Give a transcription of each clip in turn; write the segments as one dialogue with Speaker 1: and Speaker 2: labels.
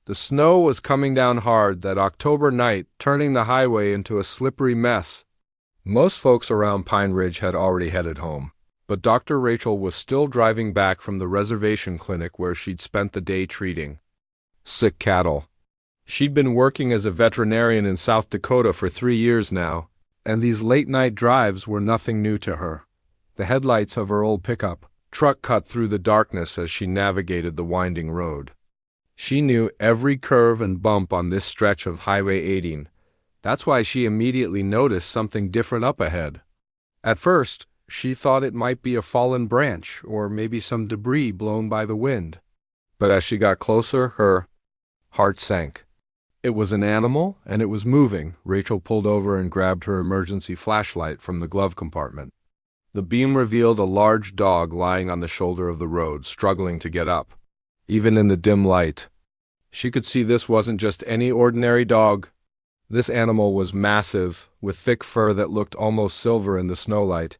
Speaker 1: The snow was coming down hard that October night, turning the highway into a slippery mess. Most folks around Pine Ridge had already headed home, but Dr. Rachel was still driving back from the reservation clinic where she'd spent the day treating sick cattle. She'd been working as a veterinarian in South Dakota for 3 years now, and these late-night drives were nothing new to her. The headlights of her old pickup truck cut through the darkness as she navigated the winding road. She knew every curve and bump on this stretch of Highway 18. That's why she immediately noticed something different up ahead. At first, she thought it might be a fallen branch or maybe some debris blown by the wind. But as she got closer, her heart sank. It was an animal, and it was moving. Rachel pulled over and grabbed her emergency flashlight from the glove compartment. The beam revealed a large dog lying on the shoulder of the road, struggling to get up. Even in the dim light, she could see this wasn't just any ordinary dog. This animal was massive, with thick fur that looked almost silver in the snowlight.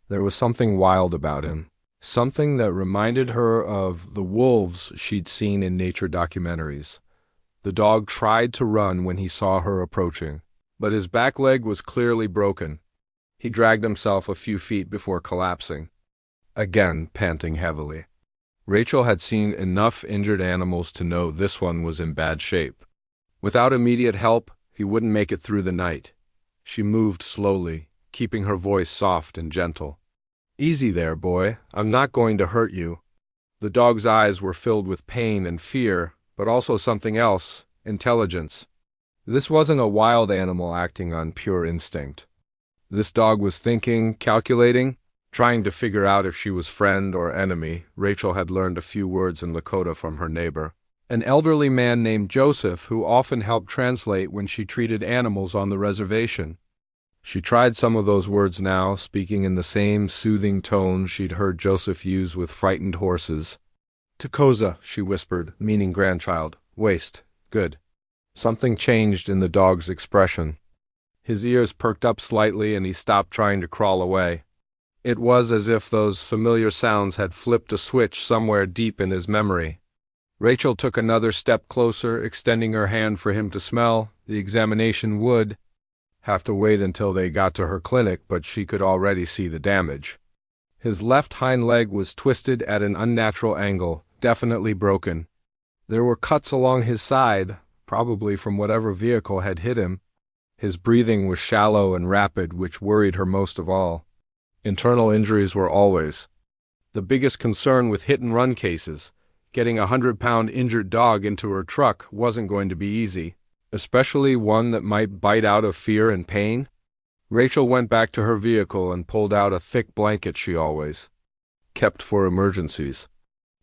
Speaker 1: There was something wild about him, something that reminded her of the wolves she'd seen in nature documentaries. The dog tried to run when he saw her approaching, but his back leg was clearly broken. He dragged himself a few feet before collapsing, again panting heavily. Rachel had seen enough injured animals to know this one was in bad shape. Without immediate help, he wouldn't make it through the night. She moved slowly, keeping her voice soft and gentle. "Easy there, boy. I'm not going to hurt you." The dog's eyes were filled with pain and fear, but also something else, intelligence. This wasn't a wild animal acting on pure instinct. This dog was thinking, calculating, trying to figure out if she was friend or enemy. Rachel had learned a few words in Lakota from her neighbor, an elderly man named Joseph who often helped translate when she treated animals on the reservation. She tried some of those words now, speaking in the same soothing tone she'd heard Joseph use with frightened horses. "Takoza," she whispered, meaning grandchild. "Waist. Good." Something changed in the dog's expression. His ears perked up slightly and he stopped trying to crawl away. It was as if those familiar sounds had flipped a switch somewhere deep in his memory. Rachel took another step closer, extending her hand for him to smell. The examination would have to wait until they got to her clinic, but she could already see the damage. His left hind leg was twisted at an unnatural angle, definitely broken. There were cuts along his side, probably from whatever vehicle had hit him. His breathing was shallow and rapid, which worried her most of all. Internal injuries were always the biggest concern with hit-and-run cases. Getting a 100-pound injured dog into her truck wasn't going to be easy, especially one that might bite out of fear and pain. Rachel went back to her vehicle and pulled out a thick blanket she always kept for emergencies.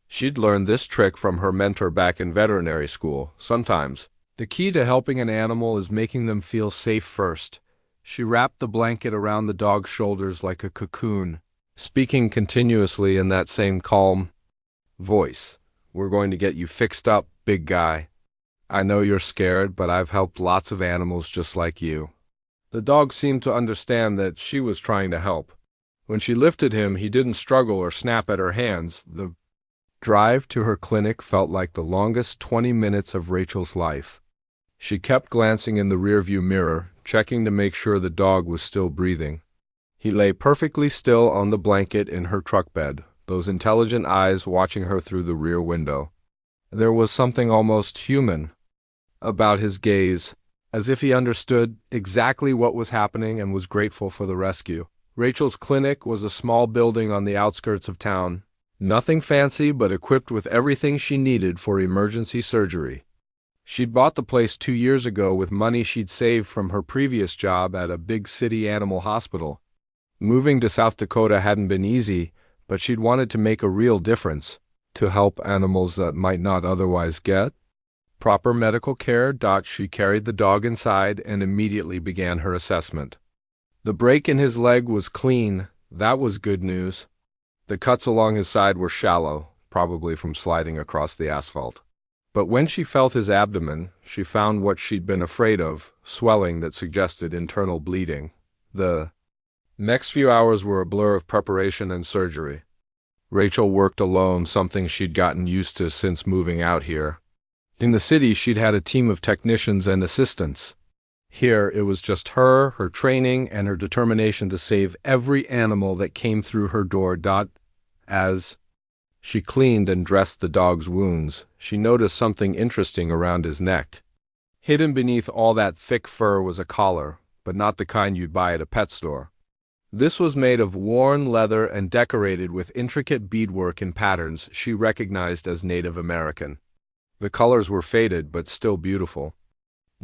Speaker 1: She'd learned this trick from her mentor back in veterinary school. Sometimes the key to helping an animal is making them feel safe first. She wrapped the blanket around the dog's shoulders like a cocoon, speaking continuously in that same calm voice. "We're going to get you fixed up, big guy. I know you're scared, but I've helped lots of animals just like you." The dog seemed to understand that she was trying to help. When she lifted him, he didn't struggle or snap at her hands. The drive to her clinic felt like the longest 20 minutes of Rachel's life. She kept glancing in the rearview mirror, checking to make sure the dog was still breathing. He lay perfectly still on the blanket in her truck bed, those intelligent eyes watching her through the rear window. There was something almost human about his gaze, as if he understood exactly what was happening and was grateful for the rescue. Rachel's clinic was a small building on the outskirts of town. Nothing fancy, but equipped with everything she needed for emergency surgery. She'd bought the place 2 years ago with money she'd saved from her previous job at a big city animal hospital. Moving to South Dakota hadn't been easy, but she'd wanted to make a real difference, to help animals that might not otherwise get proper medical care. She carried the dog inside and immediately began her assessment. The break in his leg was clean. That was good news. The cuts along his side were shallow, probably from sliding across the asphalt. But when she felt his abdomen, she found what she'd been afraid of, swelling that suggested internal bleeding. The next few hours were a blur of preparation and surgery. Rachel worked alone, something she'd gotten used to since moving out here. In the city, she'd had a team of technicians and assistants. Here, it was just her training, and her determination to save every animal that came through her door. As she cleaned and dressed the dog's wounds, she noticed something interesting around his neck. Hidden beneath all that thick fur was a collar, but not the kind you'd buy at a pet store. This was made of worn leather and decorated with intricate beadwork and patterns she recognized as Native American. The colors were faded but still beautiful.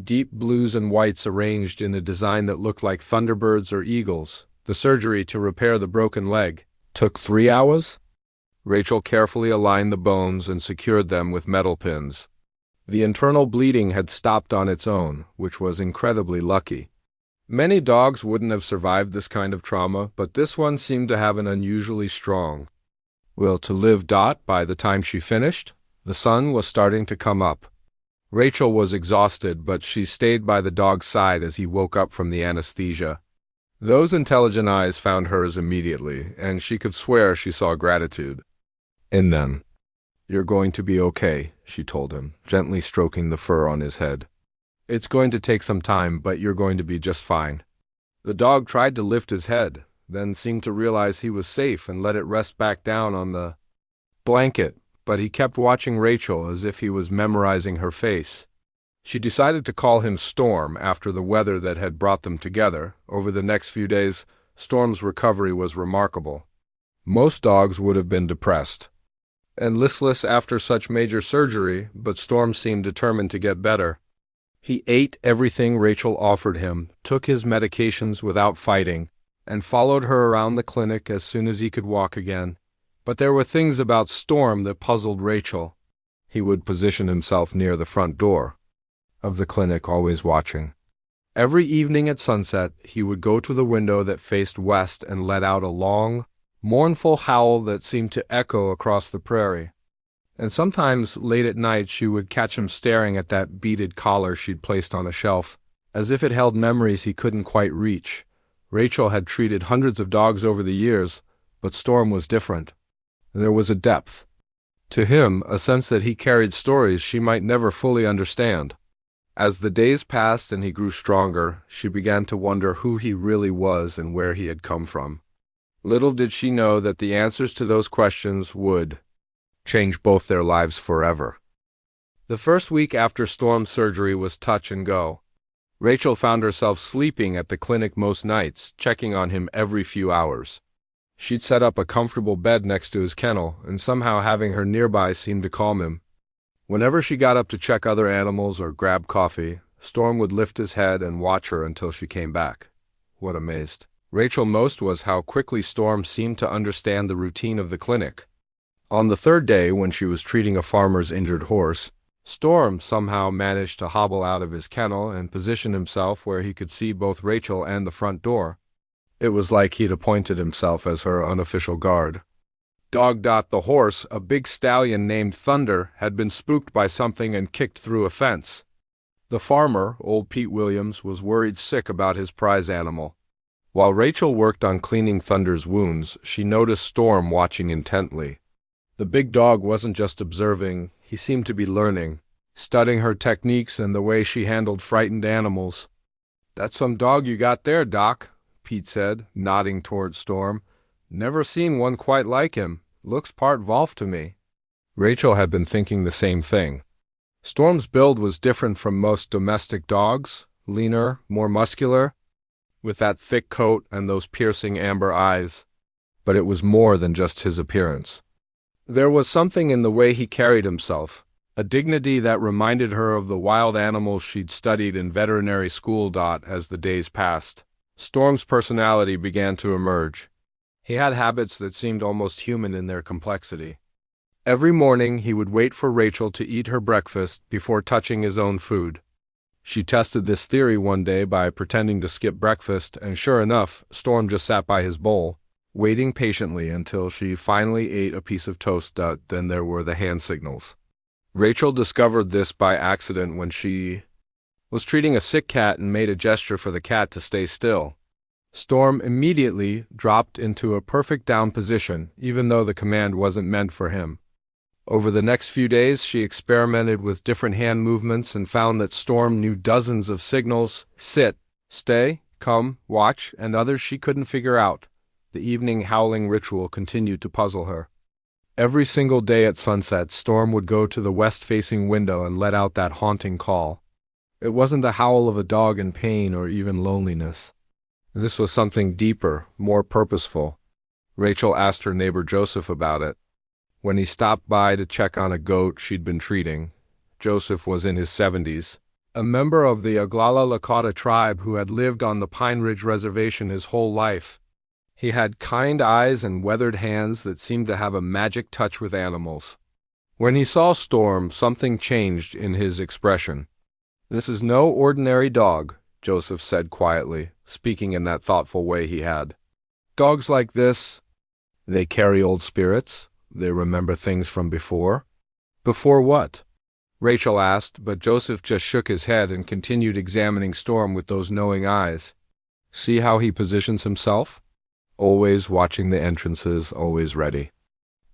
Speaker 1: Deep blues and whites arranged in a design that looked like thunderbirds or eagles. The surgery to repair the broken leg took 3 hours. Rachel carefully aligned the bones and secured them with metal pins. The internal bleeding had stopped on its own, which was incredibly lucky. Many dogs wouldn't have survived this kind of trauma, but this one seemed to have an unusually strong will to live. By the time she finished, the sun was starting to come up. Rachel was exhausted, but she stayed by the dog's side as he woke up from the anesthesia. Those intelligent eyes found hers immediately, and she could swear she saw gratitude in them. "You're going to be okay," she told him, gently stroking the fur on his head. "It's going to take some time, but you're going to be just fine." The dog tried to lift his head, then seemed to realize he was safe and let it rest back down on the blanket, but he kept watching Rachel as if he was memorizing her face. She decided to call him Storm after the weather that had brought them together. Over the next few days, Storm's recovery was remarkable. Most dogs would have been depressed and listless after such major surgery, but Storm seemed determined to get better. He ate everything Rachel offered him, took his medications without fighting, and followed her around the clinic as soon as he could walk again. But there were things about Storm that puzzled Rachel. He would position himself near the front door of the clinic, always watching. Every evening at sunset, he would go to the window that faced west and let out a long, mournful howl that seemed to echo across the prairie. And sometimes, late at night, she would catch him staring at that beaded collar she'd placed on a shelf, as if it held memories he couldn't quite reach. Rachel had treated hundreds of dogs over the years, but Storm was different. There was a depth to him, a sense that he carried stories she might never fully understand. As the days passed and he grew stronger, she began to wonder who he really was and where he had come from. Little did she know that the answers to those questions would change both their lives forever. The first week after Storm's surgery was touch and go. Rachel found herself sleeping at the clinic most nights, checking on him every few hours. She'd set up a comfortable bed next to his kennel, and somehow having her nearby seemed to calm him. Whenever she got up to check other animals or grab coffee, Storm would lift his head and watch her until she came back. What amazed Rachel most was how quickly Storm seemed to understand the routine of the clinic. On the third day, when she was treating a farmer's injured horse, Storm somehow managed to hobble out of his kennel and position himself where he could see both Rachel and the front door. It was like he'd appointed himself as her unofficial guard. The horse, a big stallion named Thunder, had been spooked by something and kicked through a fence. The farmer, old Pete Williams, was worried sick about his prize animal. While Rachel worked on cleaning Thunder's wounds, she noticed Storm watching intently. The big dog wasn't just observing, he seemed to be learning, studying her techniques and the way she handled frightened animals. "That's some dog you got there, Doc," Pete said, nodding toward Storm. "Never seen one quite like him. Looks part Wolf to me." Rachel had been thinking the same thing. Storm's build was different from most domestic dogs, leaner, more muscular, with that thick coat and those piercing amber eyes. But it was more than just his appearance. There was something in the way he carried himself, a dignity that reminded her of the wild animals she'd studied in veterinary school. As the days passed, Storm's personality began to emerge. He had habits that seemed almost human in their complexity. Every morning he would wait for Rachel to eat her breakfast before touching his own food. She tested this theory one day by pretending to skip breakfast, and sure enough, Storm just sat by his bowl, waiting patiently until she finally ate a piece of toast. Then there were the hand signals. Rachel discovered this by accident when she was treating a sick cat and made a gesture for the cat to stay still. Storm immediately dropped into a perfect down position, even though the command wasn't meant for him. Over the next few days, she experimented with different hand movements and found that Storm knew dozens of signals: sit, stay, come, watch, and others she couldn't figure out. The evening howling ritual continued to puzzle her. Every single day at sunset, Storm would go to the west-facing window and let out that haunting call. It wasn't the howl of a dog in pain or even loneliness. This was something deeper, more purposeful. Rachel asked her neighbor Joseph about it. When he stopped by to check on a goat she'd been treating, Joseph was in his 70s, a member of the Oglala Lakota tribe who had lived on the Pine Ridge Reservation his whole life. He had kind eyes and weathered hands that seemed to have a magic touch with animals. When he saw Storm, something changed in his expression. "This is no ordinary dog," Joseph said quietly, speaking in that thoughtful way he had. "Dogs like this, they carry old spirits. They remember things from before." "Before what?" Rachel asked, but Joseph just shook his head and continued examining Storm with those knowing eyes. "See how he positions himself? Always watching the entrances, always ready.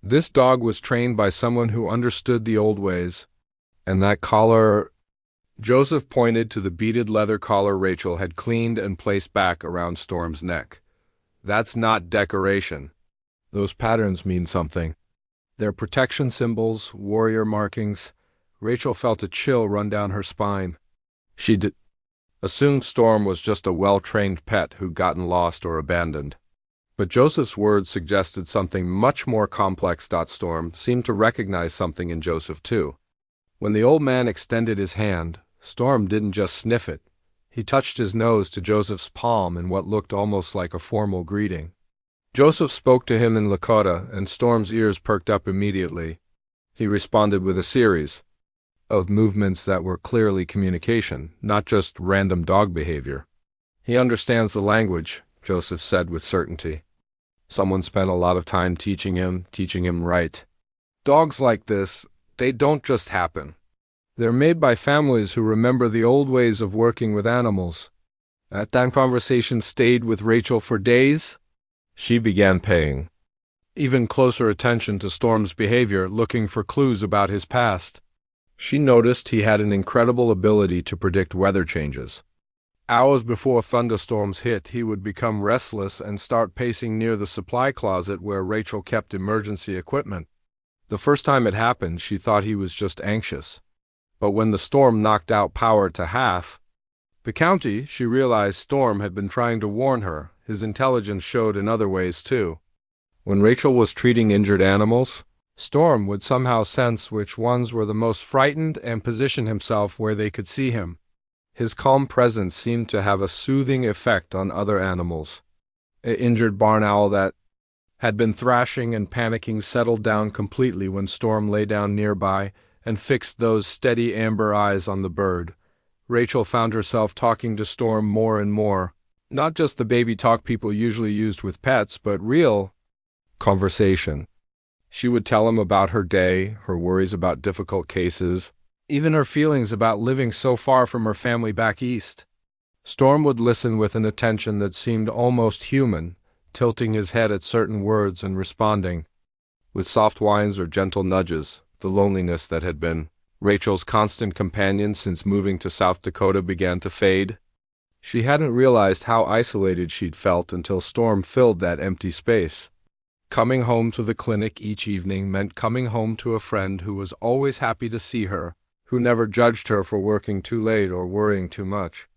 Speaker 1: This dog was trained by someone who understood the old ways. And that collar—" Joseph pointed to the beaded leather collar Rachel had cleaned and placed back around Storm's neck. "That's not decoration. Those patterns mean something. They're protection symbols, warrior markings." Rachel felt a chill run down her spine. She assumed Storm was just a well-trained pet who'd gotten lost or abandoned. But Joseph's words suggested something much more complex. Storm seemed to recognize something in Joseph, too. When the old man extended his hand, Storm didn't just sniff it. He touched his nose to Joseph's palm in what looked almost like a formal greeting. Joseph spoke to him in Lakota, and Storm's ears perked up immediately. He responded with a series of movements that were clearly communication, not just random dog behavior. "He understands the language," Joseph said with certainty. "Someone spent a lot of time teaching him right. Dogs like this, they don't just happen. They're made by families who remember the old ways of working with animals." That conversation stayed with Rachel for days. She began paying even closer attention to Storm's behavior, looking for clues about his past. She noticed he had an incredible ability to predict weather changes. Hours before thunderstorms hit, he would become restless and start pacing near the supply closet where Rachel kept emergency equipment. The first time it happened, she thought he was just anxious. But when the storm knocked out power to half the county, she realized Storm had been trying to warn her. His intelligence showed in other ways, too. When Rachel was treating injured animals, Storm would somehow sense which ones were the most frightened and position himself where they could see him. His calm presence seemed to have a soothing effect on other animals. An injured barn owl that had been thrashing and panicking settled down completely when Storm lay down nearby and fixed those steady amber eyes on the bird. Rachel found herself talking to Storm more and more. Not just the baby talk people usually used with pets, but real conversation. She would tell him about her day, her worries about difficult cases, even her feelings about living so far from her family back east. Storm would listen with an attention that seemed almost human, tilting his head at certain words and responding with soft whines or gentle nudges. The loneliness that had been Rachel's constant companion since moving to South Dakota began to fade. She hadn't realized how isolated she'd felt until Storm filled that empty space. Coming home to the clinic each evening meant coming home to a friend who was always happy to see her, who never judged her for working too late or worrying too much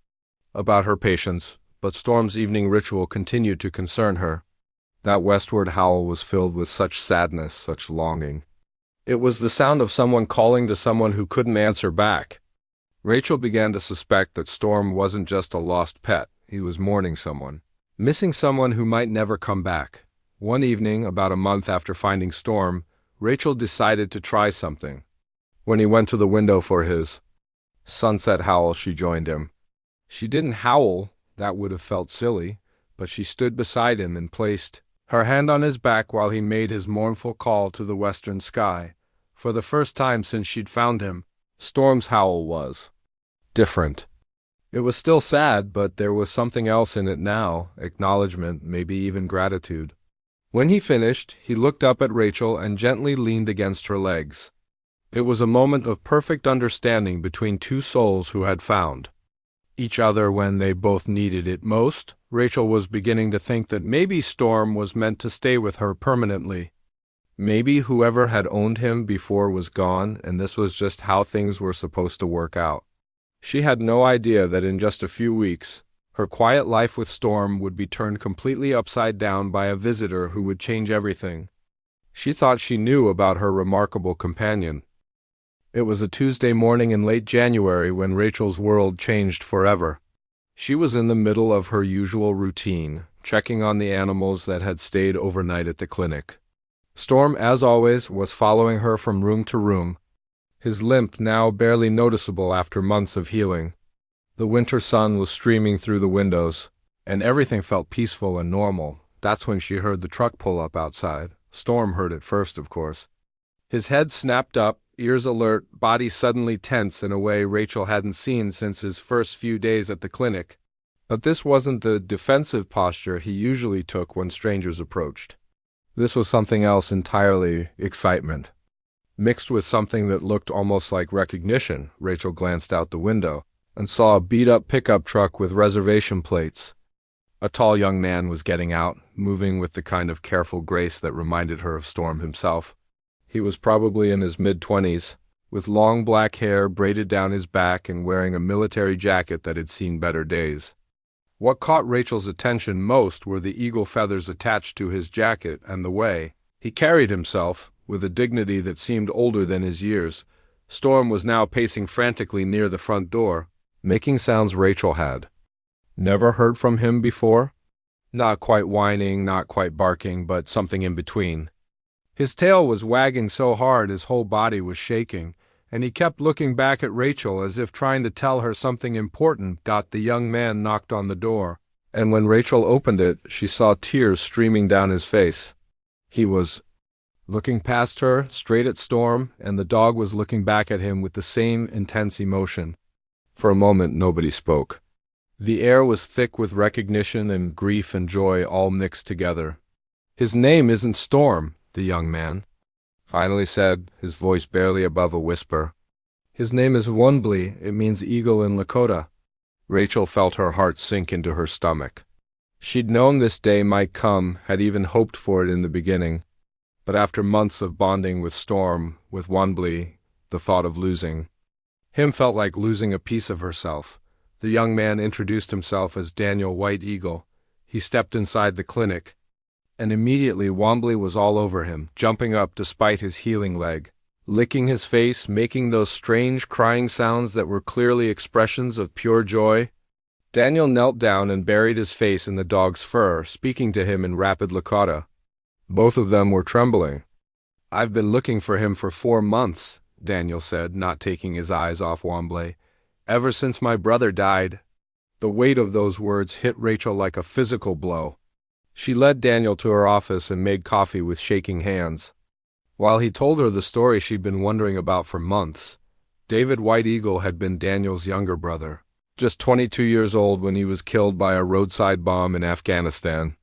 Speaker 1: about her patients. But Storm's evening ritual continued to concern her. That westward howl was filled with such sadness, such longing. It was the sound of someone calling to someone who couldn't answer back. Rachel began to suspect that Storm wasn't just a lost pet. He was mourning someone, missing someone who might never come back. One evening, about a month after finding Storm, Rachel decided to try something. When he went to the window for his sunset howl, she joined him. She didn't howl, that would have felt silly, but she stood beside him and placed her hand on his back while he made his mournful call to the western sky. For the first time since she'd found him, Storm's howl was different. It was still sad, but there was something else in it now, acknowledgement, maybe even gratitude. When he finished, he looked up at Rachel and gently leaned against her legs. It was a moment of perfect understanding between two souls who had found each other when they both needed it most. Rachel was beginning to think that maybe Storm was meant to stay with her permanently. Maybe whoever had owned him before was gone, and this was just how things were supposed to work out. She had no idea that in just a few weeks, her quiet life with Storm would be turned completely upside down by a visitor who would change everything. She thought she knew about her remarkable companion. It was a Tuesday morning in late January when Rachel's world changed forever. She was in the middle of her usual routine, checking on the animals that had stayed overnight at the clinic. Storm, as always, was following her from room to room, his limp now barely noticeable after months of healing. The winter sun was streaming through the windows, and everything felt peaceful and normal. That's when she heard the truck pull up outside. Storm heard it first, of course. His head snapped up, ears alert, body suddenly tense in a way Rachel hadn't seen since his first few days at the clinic. But this wasn't the defensive posture he usually took when strangers approached. This was something else entirely: excitement. Mixed with something that looked almost like recognition. Rachel glanced out the window and saw a beat-up pickup truck with reservation plates. A tall young man was getting out, moving with the kind of careful grace that reminded her of Storm himself. He was probably in his mid-20s, with long black hair braided down his back and wearing a military jacket that had seen better days. What caught Rachel's attention most were the eagle feathers attached to his jacket and the way he carried himself, with a dignity that seemed older than his years. Storm was now pacing frantically near the front door, making sounds Rachel had never heard from him before. Not quite whining, not quite barking, but something in between. His tail was wagging so hard his whole body was shaking, and he kept looking back at Rachel as if trying to tell her something important. The young man knocked on the door, and when Rachel opened it, she saw tears streaming down his face. He was looking past her, straight at Storm, and the dog was looking back at him with the same intense emotion. For a moment, nobody spoke. The air was thick with recognition and grief and joy all mixed together. "His name isn't Storm," the young man finally said, his voice barely above a whisper. "His name is Wonbly. It means eagle in Lakota." Rachel felt her heart sink into her stomach. She'd known this day might come, had even hoped for it in the beginning. But after months of bonding with Storm, with Wonbly, the thought of losing him felt like losing a piece of herself. The young man introduced himself as Daniel White Eagle. He stepped inside the clinic, and immediately Wonbly was all over him, jumping up despite his healing leg, licking his face, making those strange crying sounds that were clearly expressions of pure joy. Daniel knelt down and buried his face in the dog's fur, speaking to him in rapid Lakota. Both of them were trembling. "I've been looking for him for 4 months, Daniel said, not taking his eyes off Wonbly. "Ever since my brother died." The weight of those words hit Rachel like a physical blow. She led Daniel to her office and made coffee with shaking hands. While he told her the story she'd been wondering about for months, David White Eagle had been Daniel's younger brother, just 22 years old when he was killed by a roadside bomb in Afghanistan.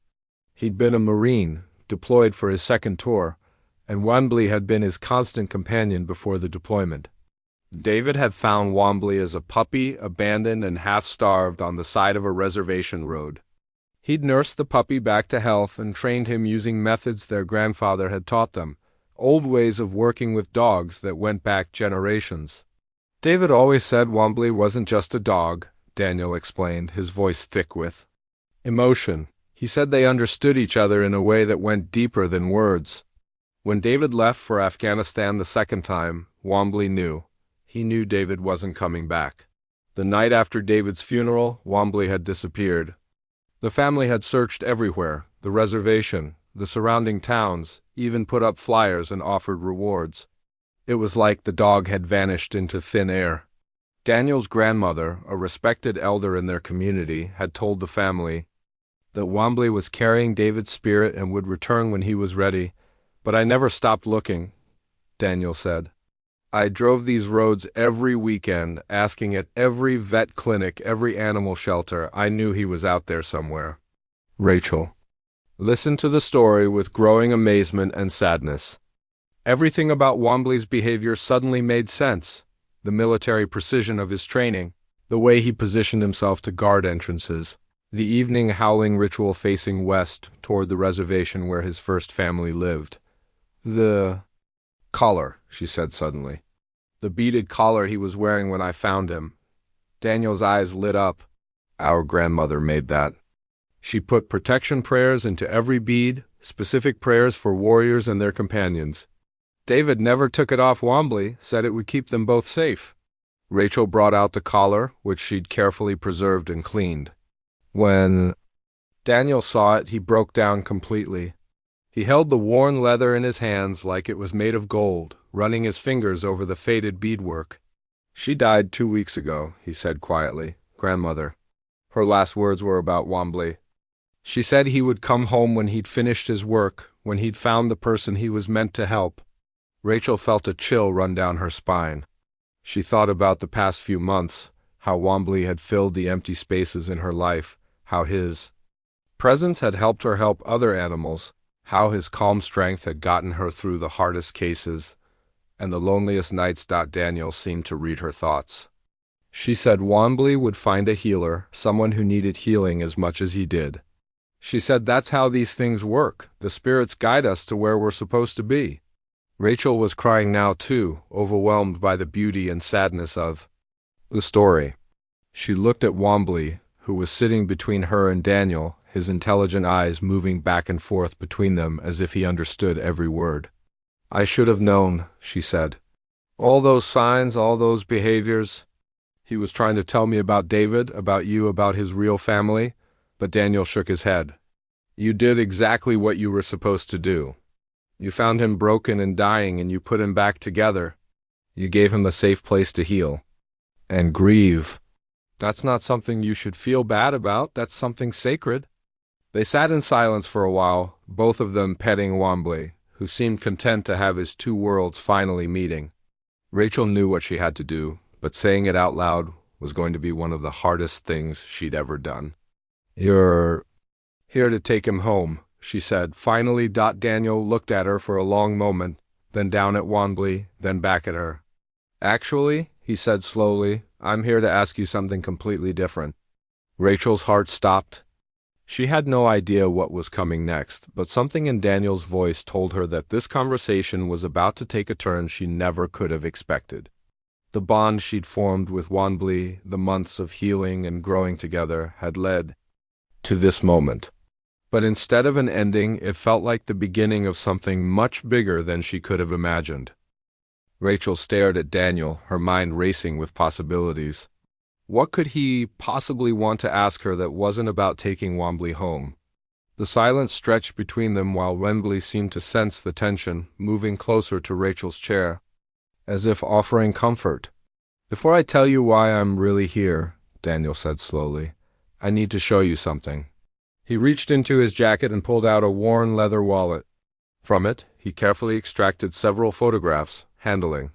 Speaker 1: He'd been a Marine, deployed for his second tour, and Wonbly had been his constant companion before the deployment. David had found Wonbly as a puppy, abandoned and half-starved on the side of a reservation road. He'd nursed the puppy back to health and trained him using methods their grandfather had taught them, old ways of working with dogs that went back generations. "David always said Wonbly wasn't just a dog," Daniel explained, his voice thick with emotion. "He said they understood each other in a way that went deeper than words." When David left for Afghanistan the second time, Wonbly knew. He knew David wasn't coming back. The night after David's funeral, Wonbly had disappeared. The family had searched everywhere, the reservation, the surrounding towns, even put up flyers and offered rewards. It was like the dog had vanished into thin air. Daniel's grandmother, a respected elder in their community, had told the family that Wonbly was carrying David's spirit and would return when he was ready. "But I never stopped looking," Daniel said. "I drove these roads every weekend, asking at every vet clinic, every animal shelter. I knew he was out there somewhere." Rachel listened to the story with growing amazement and sadness. Everything about Wombley's behavior suddenly made sense. The military precision of his training, the way he positioned himself to guard entrances, the evening howling ritual facing west toward the reservation where his first family lived. The collar, she said suddenly. The beaded collar he was wearing when I found him. Daniel's eyes lit up. Our grandmother made that. She put protection prayers into every bead, specific prayers for warriors and their companions. David never took it off Wombley, said it would keep them both safe. Rachel brought out the collar, which she'd carefully preserved and cleaned. When Daniel saw it, he broke down completely. He held the worn leather in his hands like it was made of gold, running his fingers over the faded beadwork. She died 2 weeks ago, he said quietly. Grandmother. Her last words were about Wombley. She said he would come home when he'd finished his work, when he'd found the person he was meant to help. Rachel felt a chill run down her spine. She thought about the past few months, how Wombley had filled the empty spaces in her life, how his presence had helped her help other animals, how his calm strength had gotten her through the hardest cases, and the loneliest nights. Daniel seemed to read her thoughts. She said Wombley would find a healer, someone who needed healing as much as he did. She said that's how these things work. The spirits guide us to where we're supposed to be. Rachel was crying now too, overwhelmed by the beauty and sadness of the story. She looked at Wombley, who was sitting between her and Daniel, his intelligent eyes moving back and forth between them as if he understood every word. I should have known, she said. All those signs, all those behaviors. He was trying to tell me about David, about you, about his real family, but Daniel shook his head. You did exactly what you were supposed to do. You found him broken and dying, and you put him back together. You gave him a safe place to heal. And grieve. That's not something you should feel bad about. That's something sacred. They sat in silence for a while, both of them petting Wombley, who seemed content to have his two worlds finally meeting. Rachel knew what she had to do, but saying it out loud was going to be one of the hardest things she'd ever done. You're here to take him home, she said. Finally, Daniel looked at her for a long moment, then down at Wombley, then back at her. Actually, he said slowly, I'm here to ask you something completely different. Rachel's heart stopped. She had no idea what was coming next, but something in Daniel's voice told her that this conversation was about to take a turn she never could have expected. The bond she'd formed with Wombley, the months of healing and growing together, had led to this moment. But instead of an ending, it felt like the beginning of something much bigger than she could have imagined. Rachel stared at Daniel, her mind racing with possibilities. What could he possibly want to ask her that wasn't about taking Wombley home? The silence stretched between them while Wombley seemed to sense the tension, moving closer to Rachel's chair, as if offering comfort. Before I tell you why I'm really here, Daniel said slowly, I need to show you something. He reached into his jacket and pulled out a worn leather wallet. From it, he carefully extracted several photographs, handling.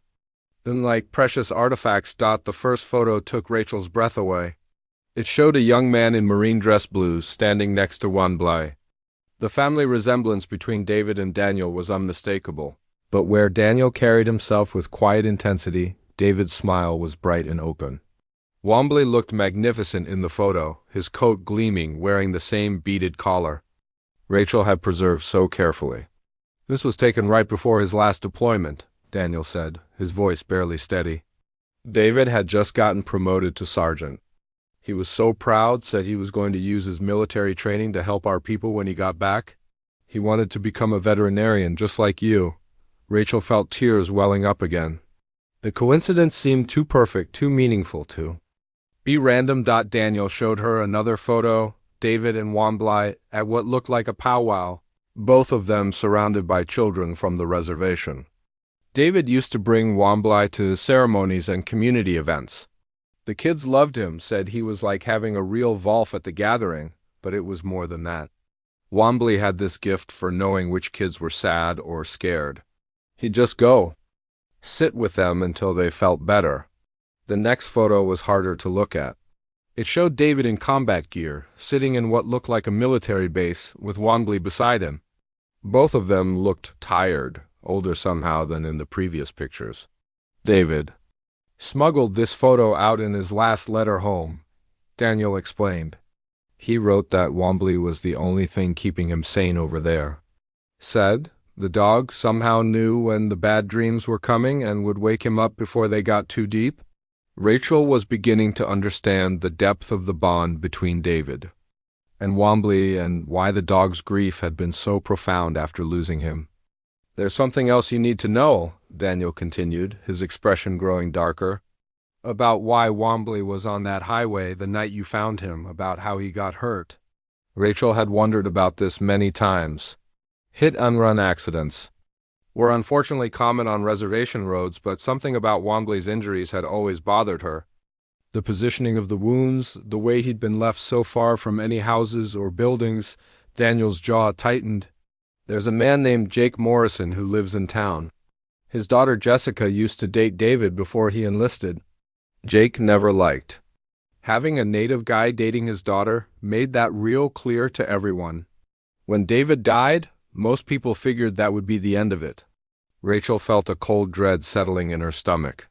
Speaker 1: Then, like precious artifacts, the first photo took Rachel's breath away. It showed a young man in marine dress blues standing next to Wombley. The family resemblance between David and Daniel was unmistakable, but where Daniel carried himself with quiet intensity, David's smile was bright and open. Wombley looked magnificent in the photo, his coat gleaming, wearing the same beaded collar Rachel had preserved so carefully. This was taken right before his last deployment, Daniel said, his voice barely steady. David had just gotten promoted to sergeant. He was so proud, said he was going to use his military training to help our people when he got back. He wanted to become a veterinarian, just like you. Rachel felt tears welling up again. The coincidence seemed too perfect, too meaningful to be random. Daniel showed her another photo, David and Wombley, at what looked like a powwow, both of them surrounded by children from the reservation. David used to bring Wombley to ceremonies and community events. The kids loved him, said he was like having a real Wolf at the gathering, but it was more than that. Wombley had this gift for knowing which kids were sad or scared. He'd just go, sit with them until they felt better. The next photo was harder to look at. It showed David in combat gear, sitting in what looked like a military base, with Wanbley beside him. Both of them looked tired, older somehow than in the previous pictures. David smuggled this photo out in his last letter home, Daniel explained. He wrote that Wanbley was the only thing keeping him sane over there. Said the dog somehow knew when the bad dreams were coming and would wake him up before they got too deep. Rachel was beginning to understand the depth of the bond between David and Wanbley and why the dog's grief had been so profound after losing him. "There's something else you need to know," Daniel continued, his expression growing darker, "about why Wanbley was on that highway the night you found him, about how he got hurt." Rachel had wondered about this many times. Hit-and-run accidents were unfortunately common on reservation roads, but something about Wanbley's injuries had always bothered her. The positioning of the wounds, the way he'd been left so far from any houses or buildings. Daniel's jaw tightened. "There's a man named Jake Morrison who lives in town. His daughter Jessica used to date David before he enlisted." Jake never liked having a native guy dating his daughter, made that real clear to everyone. When David died, most people figured that would be the end of it. Rachel felt a cold dread settling in her stomach.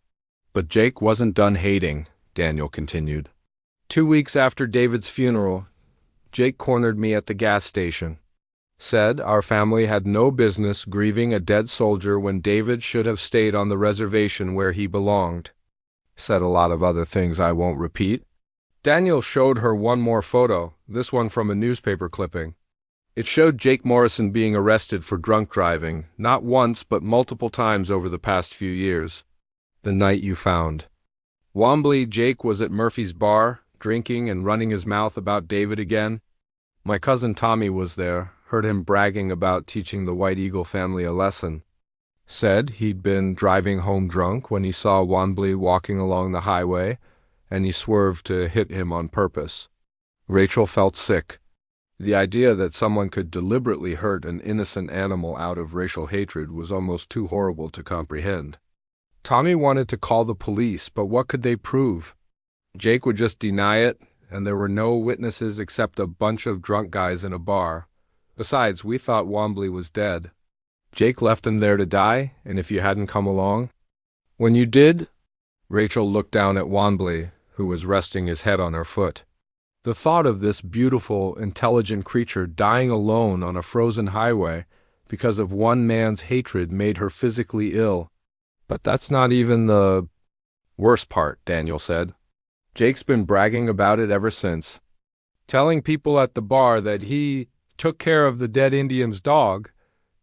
Speaker 1: "But Jake wasn't done hating," Daniel continued. 2 weeks after David's funeral, Jake cornered me at the gas station. Said our family had no business grieving a dead soldier when David should have stayed on the reservation where he belonged. Said a lot of other things I won't repeat. Daniel showed her one more photo, this one from a newspaper clipping. It showed Jake Morrison being arrested for drunk driving, not once but multiple times over the past few years. "The night you found Wanbley, Jake was at Murphy's bar, drinking and running his mouth about David again. My cousin Tommy was there, heard him bragging about teaching the White Eagle family a lesson. Said he'd been driving home drunk when he saw Wanbley walking along the highway, and he swerved to hit him on purpose." Rachel felt sick. The idea that someone could deliberately hurt an innocent animal out of racial hatred was almost too horrible to comprehend. Tommy wanted to call the police, but what could they prove? Jake would just deny it, and there were no witnesses except a bunch of drunk guys in a bar. Besides, we thought Wanbley was dead. Jake left him there to die, and if you hadn't come along? When you did? Rachel looked down at Wanbley, who was resting his head on her foot. The thought of this beautiful, intelligent creature dying alone on a frozen highway because of one man's hatred made her physically ill. "But that's not even the worst part," Daniel said. "Jake's been bragging about it ever since. Telling people at the bar that he took care of the dead Indian's dog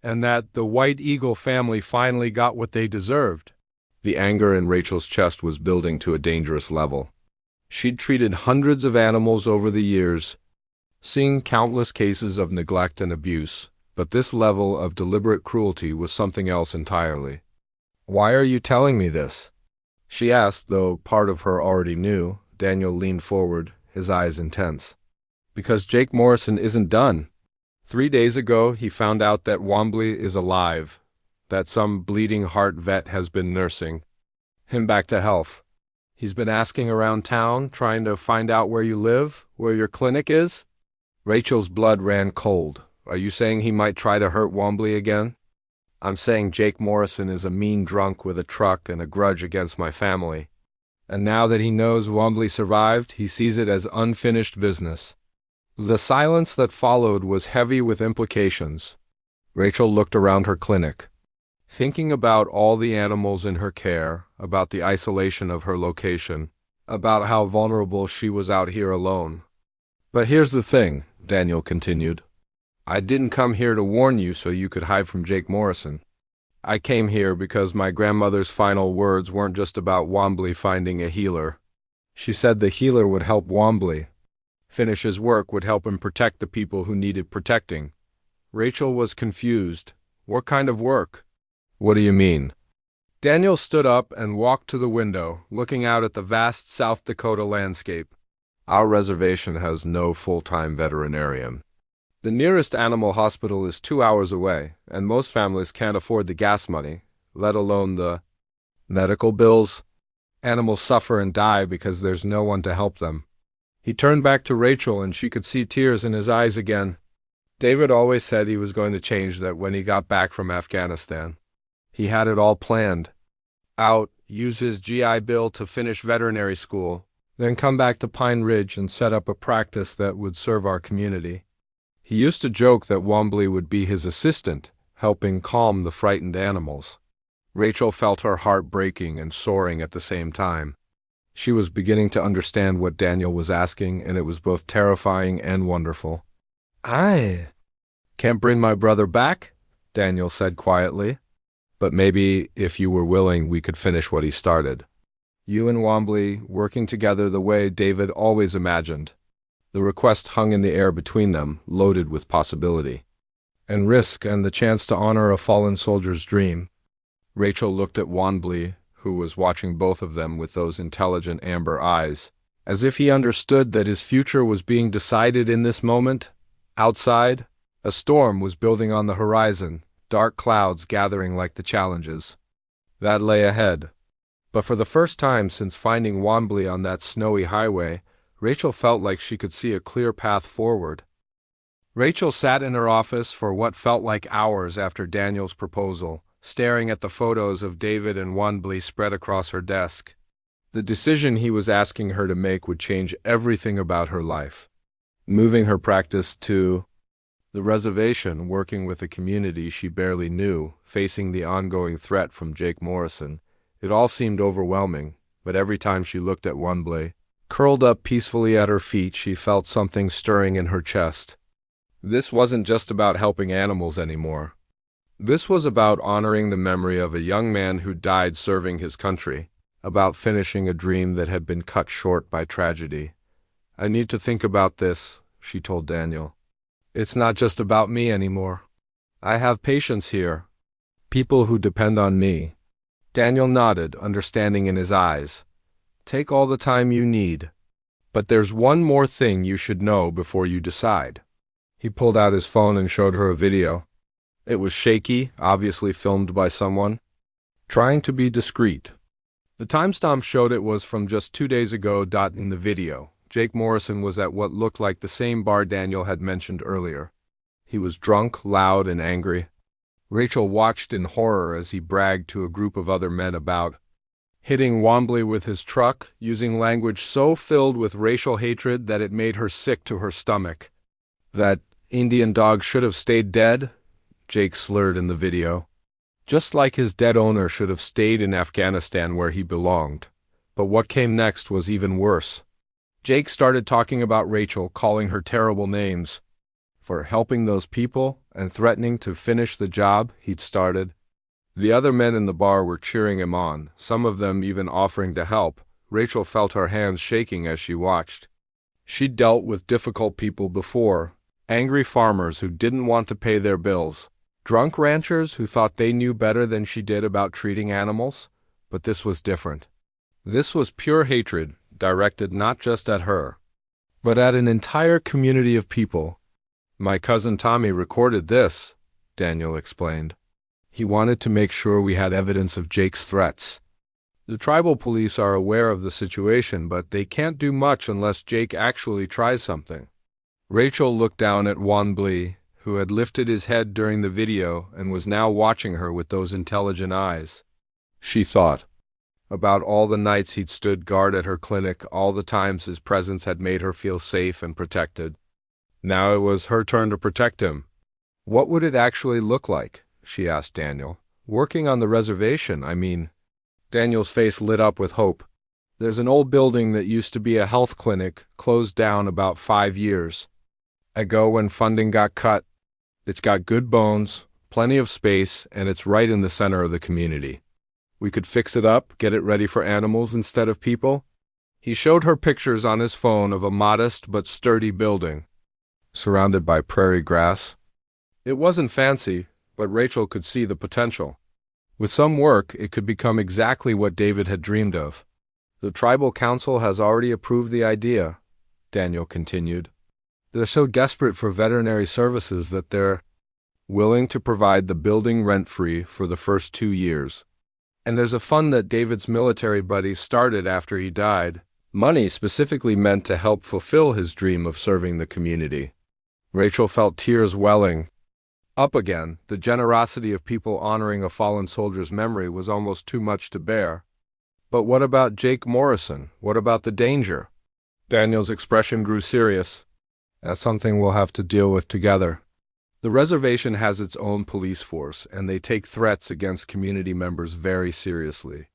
Speaker 1: and that the White Eagle family finally got what they deserved." The anger in Rachel's chest was building to a dangerous level. She'd treated hundreds of animals over the years, seen countless cases of neglect and abuse, but this level of deliberate cruelty was something else entirely. "Why are you telling me this?" she asked, though part of her already knew. Daniel leaned forward, his eyes intense. "Because Jake Morrison isn't done. 3 days ago, he found out that Wanbley is alive, that some bleeding heart vet has been nursing him back to health. He's been asking around town, trying to find out where you live, where your clinic is." Rachel's blood ran cold. "Are you saying he might try to hurt Wanbley again?" "I'm saying Jake Morrison is a mean drunk with a truck and a grudge against my family. And now that he knows Wanbley survived, he sees it as unfinished business." The silence that followed was heavy with implications. Rachel looked around her clinic, thinking about all the animals in her care, about the isolation of her location, about how vulnerable she was out here alone. "But here's the thing," Daniel continued. "I didn't come here to warn you so you could hide from Jake Morrison. I came here because my grandmother's final words weren't just about Wanbley finding a healer. She said the healer would help Wanbley finish his work, would help him protect the people who needed protecting." Rachel was confused. "What kind of work?" "What do you mean?" Daniel stood up and walked to the window, looking out at the vast South Dakota landscape. "Our reservation has no full-time veterinarian. The nearest animal hospital is 2 hours away, and most families can't afford the gas money, let alone the medical bills. Animals suffer and die because there's no one to help them. He turned back to Rachel and she could see tears in his eyes again. David always said he was going to change that when he got back from Afghanistan. He had it all planned out, use his GI Bill to finish veterinary school, then come back to Pine Ridge and set up a practice that would serve our community. He used to joke that Wombly would be his assistant, helping calm the frightened animals. Rachel felt her heart breaking and soaring at the same time. She was beginning to understand what Daniel was asking, and it was both terrifying and wonderful. "I can't bring my brother back," Daniel said quietly. "But maybe, if you were willing, we could finish what he started. You and Wombly working together the way David always imagined." The request hung in the air between them, loaded with possibility and risk and the chance to honor a fallen soldier's dream. Rachel looked at Wombly, who was watching both of them with those intelligent amber eyes, as if he understood that his future was being decided in this moment. Outside, a storm was building on the horizon, dark clouds gathering like the challenges that lay ahead. But for the first time since finding Wombly on that snowy highway, Rachel felt like she could see a clear path forward. Rachel sat in her office for what felt like hours after Daniel's proposal, staring at the photos of David and Wombly spread across her desk. The decision he was asking her to make would change everything about her life. Moving her practice to the reservation, working with a community she barely knew, facing the ongoing threat from Jake Morrison. It all seemed overwhelming, but every time she looked at Wombly, curled up peacefully at her feet, she felt something stirring in her chest. This wasn't just about helping animals anymore. This was about honoring the memory of a young man who died serving his country, about finishing a dream that had been cut short by tragedy. "I need to think about this," she told Daniel. "It's not just about me anymore. I have patients here, people who depend on me." Daniel nodded, understanding in his eyes. "Take all the time you need. But there's one more thing you should know before you decide." He pulled out his phone and showed her a video. It was shaky, obviously filmed by someone trying to be discreet. The timestamp showed it was from just 2 days ago. In the video, Jake Morrison was at what looked like the same bar Daniel had mentioned earlier. He was drunk, loud, and angry. Rachel watched in horror as he bragged to a group of other men about hitting Wombly with his truck, using language so filled with racial hatred that it made her sick to her stomach. "That Indian dog should have stayed dead," Jake slurred in the video. "Just like his dead owner should have stayed in Afghanistan where he belonged." But what came next was even worse. Jake started talking about Rachel, calling her terrible names for helping those people and threatening to finish the job he'd started. The other men in the bar were cheering him on, some of them even offering to help. Rachel felt her hands shaking as she watched. She'd dealt with difficult people before, angry farmers who didn't want to pay their bills, drunk ranchers who thought they knew better than she did about treating animals. But this was different. This was pure hatred, directed not just at her, but at an entire community of people. "My cousin Tommy recorded this," Daniel explained. "He wanted to make sure we had evidence of Jake's threats. The tribal police are aware of the situation, but they can't do much unless Jake actually tries something." Rachel looked down at Wombly, who had lifted his head during the video and was now watching her with those intelligent eyes. She thought about all the nights he'd stood guard at her clinic, all the times his presence had made her feel safe and protected. Now it was her turn to protect him. What would it actually look like, she asked Daniel. "Working on the reservation, I mean." Daniel's face lit up with hope. "There's an old building that used to be a health clinic, closed down about 5 years ago when funding got cut. It's got good bones, plenty of space, and it's right in the center of the community. We could fix it up, get it ready for animals instead of people." He showed her pictures on his phone of a modest but sturdy building, surrounded by prairie grass. It wasn't fancy, but Rachel could see the potential. With some work, it could become exactly what David had dreamed of. "The tribal council has already approved the idea," Daniel continued. "They're so desperate for veterinary services that they're willing to provide the building rent-free for the first 2 years. And there's a fund that David's military buddies started after he died. Money specifically meant to help fulfill his dream of serving the community. Rachel felt tears welling up again. The generosity of people honoring a fallen soldier's memory was almost too much to bear. But what about Jake Morrison? What about the danger? Daniel's expression grew serious. That's something we'll have to deal with together. The reservation has its own police force, and they take threats against community members very seriously.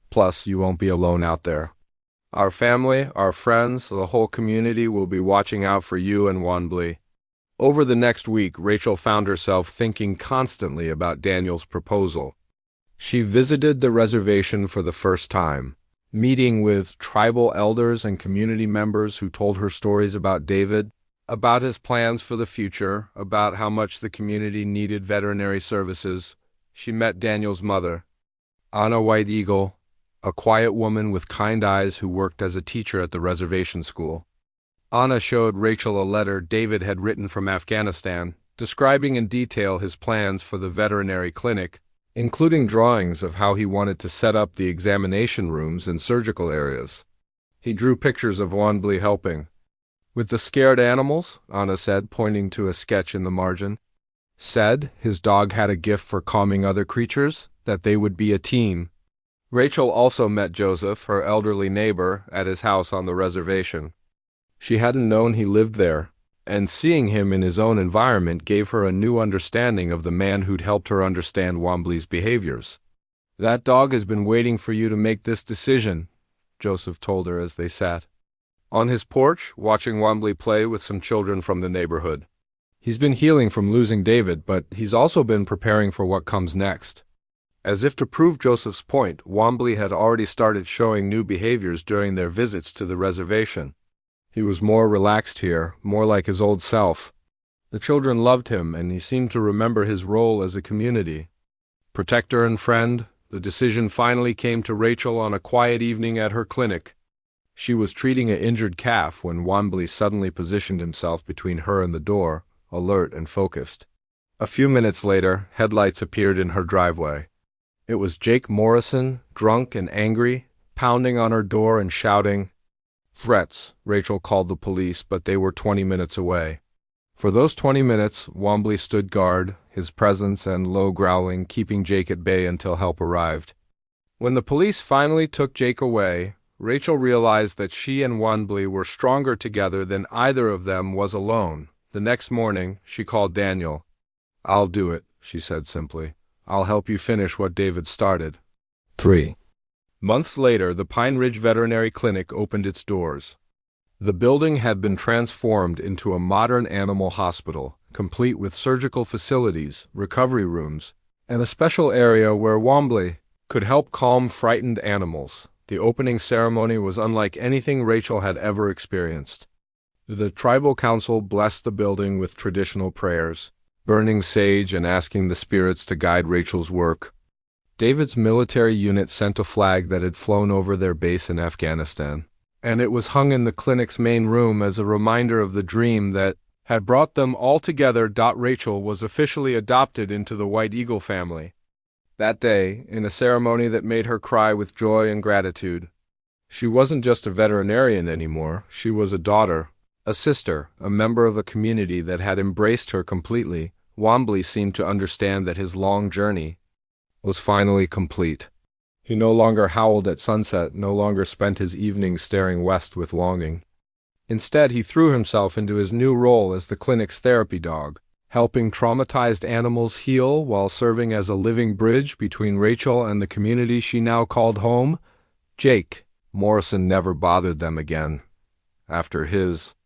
Speaker 1: Plus, you won't be alone out there. Our family, our friends, the whole community will be watching out for you and Wanblee. Over the next week, Rachel found herself thinking constantly about Daniel's proposal. She visited the reservation for the first time, meeting with tribal elders and community members who told her stories about David, about his plans for the future, about how much the community needed veterinary services. She met Daniel's mother, Anna White Eagle, a quiet woman with kind eyes who worked as a teacher at the reservation school. Anna showed Rachel a letter David had written from Afghanistan, describing in detail his plans for the veterinary clinic, including drawings of how he wanted to set up the examination rooms and surgical areas. He drew pictures of Wanblee helping. With the scared animals, Anna said, pointing to a sketch in the margin. Said his dog had a gift for calming other creatures, that they would be a team. Rachel also met Joseph, her elderly neighbor, at his house on the reservation. She hadn't known he lived there, and seeing him in his own environment gave her a new understanding of the man who'd helped her understand Wanblee's behaviors. That dog has been waiting for you to make this decision, Joseph told her as they sat on his porch, watching Wanblee play with some children from the neighborhood. He's been healing from losing David, but he's also been preparing for what comes next. As if to prove Joseph's point, Wanblee had already started showing new behaviors during their visits to the reservation. He was more relaxed here, more like his old self. The children loved him, and he seemed to remember his role as a community protector and friend. The decision finally came to Rachel on a quiet evening at her clinic. She was treating an injured calf when Wanblee suddenly positioned himself between her and the door, alert and focused. A few minutes later, headlights appeared in her driveway. It was Jake Morrison, drunk and angry, pounding on her door and shouting threats. Rachel called the police, but they were 20 minutes away. For those 20 minutes, Wanblee stood guard, his presence and low growling keeping Jake at bay until help arrived. When the police finally took Jake away, Rachel realized that she and Wanblee were stronger together than either of them was alone. The next morning, she called Daniel. "I'll do it," she said simply. "I'll help you finish what David started." 3 Months later, the Pine Ridge Veterinary Clinic opened its doors. The building had been transformed into a modern animal hospital, complete with surgical facilities, recovery rooms, and a special area where Wanblee could help calm frightened animals. The opening ceremony was unlike anything Rachel had ever experienced. The tribal council blessed the building with traditional prayers, burning sage and asking the spirits to guide Rachel's work. David's military unit sent a flag that had flown over their base in Afghanistan, and it was hung in the clinic's main room as a reminder of the dream that had brought them all together. Rachel was officially adopted into the White Eagle family. That day, in a ceremony that made her cry with joy and gratitude, she wasn't just a veterinarian anymore. She was a daughter, a sister, a member of a community that had embraced her completely. Wanblee seemed to understand that his long journey was finally complete. He no longer howled at sunset, no longer spent his evenings staring west with longing. Instead, he threw himself into his new role as the clinic's therapy dog, helping traumatized animals heal while serving as a living bridge between Rachel and the community she now called home. Jake Morrison never bothered them again. After his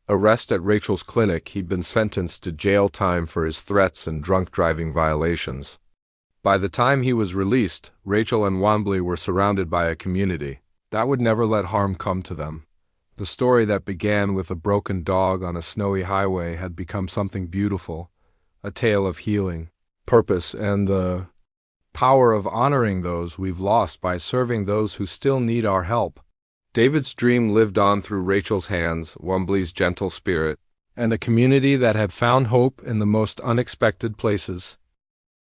Speaker 1: arrest at Rachel's clinic, he'd been sentenced to jail time for his threats and drunk driving violations. By the time he was released, Rachel and Wanblee were surrounded by a community that would never let harm come to them. The story that began with a broken dog on a snowy highway had become something beautiful, a tale of healing, purpose, and the power of honoring those we've lost by serving those who still need our help. David's dream lived on through Rachel's hands, Wanblee's gentle spirit, and a community that had found hope in the most unexpected places.